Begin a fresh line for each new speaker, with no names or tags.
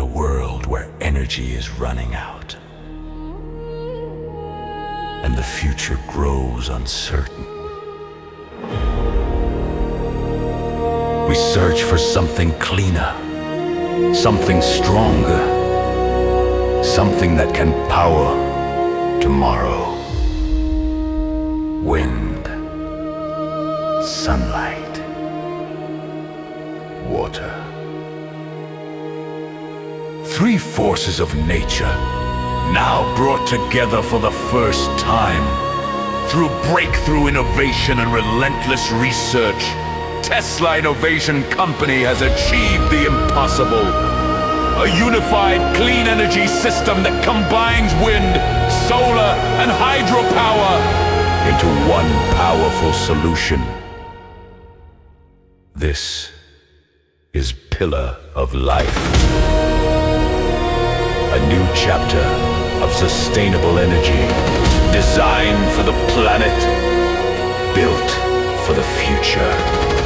a world where energy is running out and the future grows uncertain, we search for something cleaner, something stronger, something that can power tomorrow. Wind, sunlight, water. Three forces of nature, now brought together for the first time. Through breakthrough innovation and relentless research, Tesla Innovation Company has achieved the impossible. A unified clean energy system that combines wind, solar, and hydropower into one powerful solution. This is Pillar of Life. A new chapter of sustainable energy, designed for the planet, built for the future.